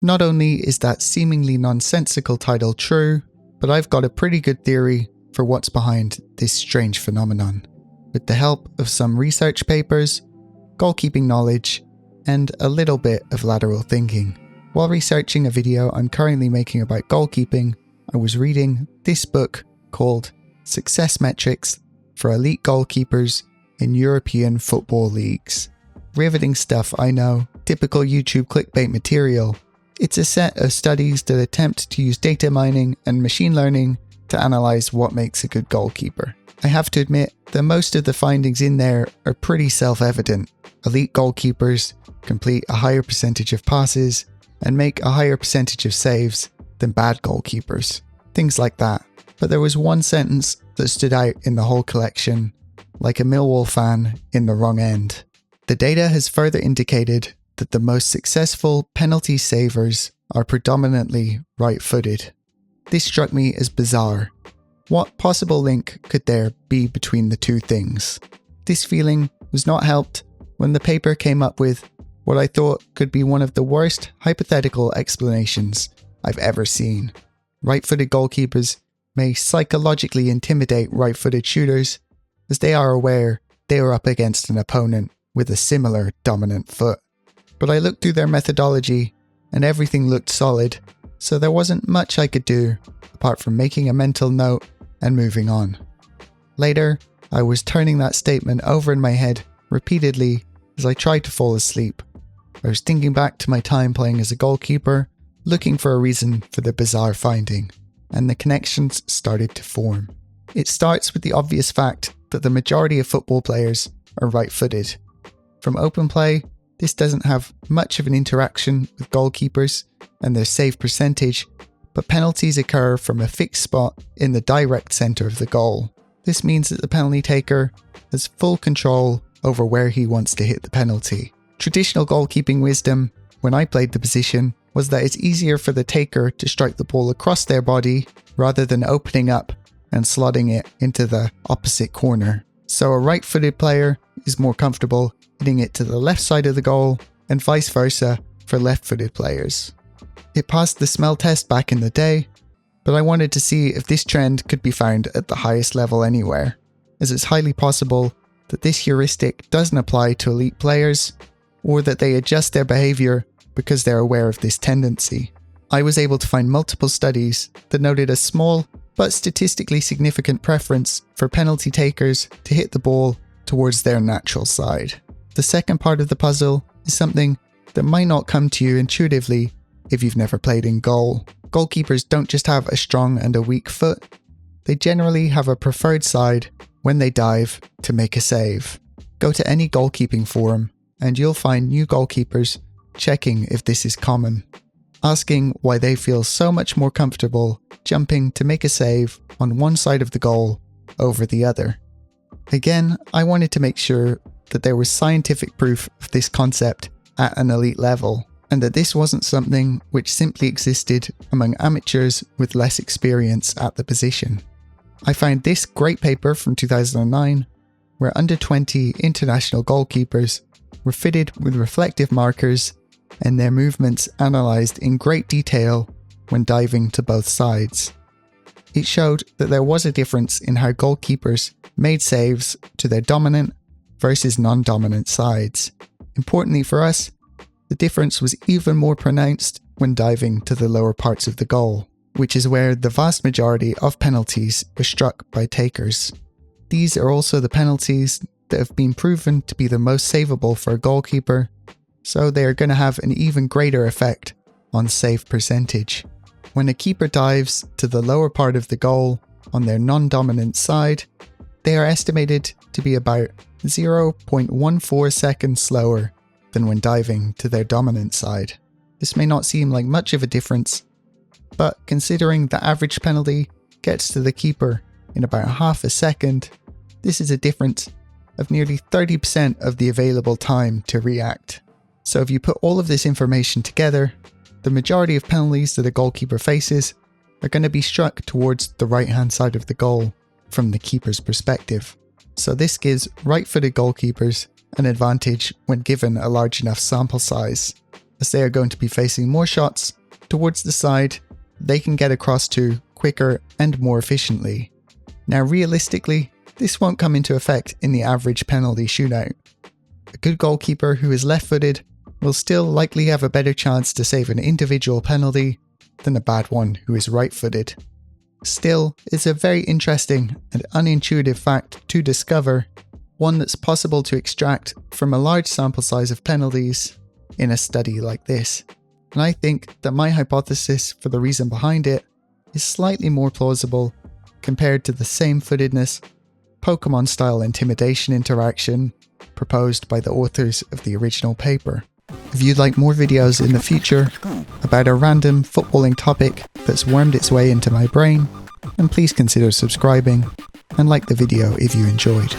Not only is that seemingly nonsensical title true, but I've got a pretty good theory for what's behind this strange phenomenon. With the help of some research papers, goalkeeping knowledge, and a little bit of lateral thinking. While researching a video I'm currently making about goalkeeping, I was reading this book called Success Metrics for Elite Goalkeepers in European Football Leagues. Riveting stuff, I know, typical YouTube clickbait material. It's a set of studies that attempt to use data mining and machine learning to analyze what makes a good goalkeeper. I have to admit that most of the findings in there are pretty self-evident. Elite goalkeepers complete a higher percentage of passes and make a higher percentage of saves than bad goalkeepers. Things like that. But there was one sentence that stood out in the whole collection, like a Millwall fan in the wrong end. The data has further indicated that the most successful penalty savers are predominantly right-footed. This struck me as bizarre. What possible link could there be between the two things? This feeling was not helped when the paper came up with what I thought could be one of the worst hypothetical explanations I've ever seen. Right-footed goalkeepers may psychologically intimidate right-footed shooters as they are aware they are up against an opponent with a similar dominant foot. But I looked through their methodology and everything looked solid, so there wasn't much I could do apart from making a mental note and moving on. Later, I was turning that statement over in my head repeatedly as I tried to fall asleep. I was thinking back to my time playing as a goalkeeper, looking for a reason for the bizarre finding, and the connections started to form. It starts with the obvious fact that the majority of football players are right-footed. From open play, this doesn't have much of an interaction with goalkeepers and their save percentage, but penalties occur from a fixed spot in the direct centre of the goal. This means that the penalty taker has full control over where he wants to hit the penalty. Traditional goalkeeping wisdom, when I played the position, was that it's easier for the taker to strike the ball across their body rather than opening up and slotting it into the opposite corner. So a right-footed player is more comfortable hitting it to the left side of the goal and vice versa for left-footed players. It passed the smell test back in the day, but I wanted to see if this trend could be found at the highest level anywhere, as it's highly possible that this heuristic doesn't apply to elite players, or that they adjust their behaviour because they're aware of this tendency. I was able to find multiple studies that noted a small but statistically significant preference for penalty takers to hit the ball towards their natural side. The second part of the puzzle is something that might not come to you intuitively if you've never played in goal. Goalkeepers don't just have a strong and a weak foot, they generally have a preferred side when they dive to make a save. Go to any goalkeeping forum and you'll find new goalkeepers checking if this is common, asking why they feel so much more comfortable jumping to make a save on one side of the goal over the other. Again, I wanted to make sure that there was scientific proof of this concept at an elite level, and that this wasn't something which simply existed among amateurs with less experience at the position. I found this great paper from 2009 where under 20 international goalkeepers were fitted with reflective markers and their movements analysed in great detail when diving to both sides. It showed that there was a difference in how goalkeepers made saves to their dominant versus non-dominant sides. Importantly for us, the difference was even more pronounced when diving to the lower parts of the goal, which is where the vast majority of penalties were struck by takers. These are also the penalties that have been proven to be the most savable for a goalkeeper, so they are going to have an even greater effect on save percentage. When a keeper dives to the lower part of the goal on their non-dominant side, they are estimated to be about 0.14 seconds slower than when diving to their dominant side. This may not seem like much of a difference, but considering the average penalty gets to the keeper in about half a second, this is a difference of nearly 30% of the available time to react. So if you put all of this information together, the majority of penalties that a goalkeeper faces are going to be struck towards the right-hand side of the goal from the keeper's perspective. So this gives right-footed goalkeepers an advantage when given a large enough sample size. as they are going to be facing more shots towards the side they can get across to quicker and more efficiently. Now realistically, this won't come into effect in the average penalty shootout. A good goalkeeper who is left-footed will still likely have a better chance to save an individual penalty than a bad one who is right-footed. Still, it's a very interesting and unintuitive fact to discover, one that's possible to extract from a large sample size of penalties in a study like this. And I think that my hypothesis for the reason behind it is slightly more plausible compared to the same footedness, Pokemon-style intimidation interaction proposed by the authors of the original paper. If you'd like more videos in the future about a random footballing topic that's wormed its way into my brain, then please consider subscribing and like the video if you enjoyed.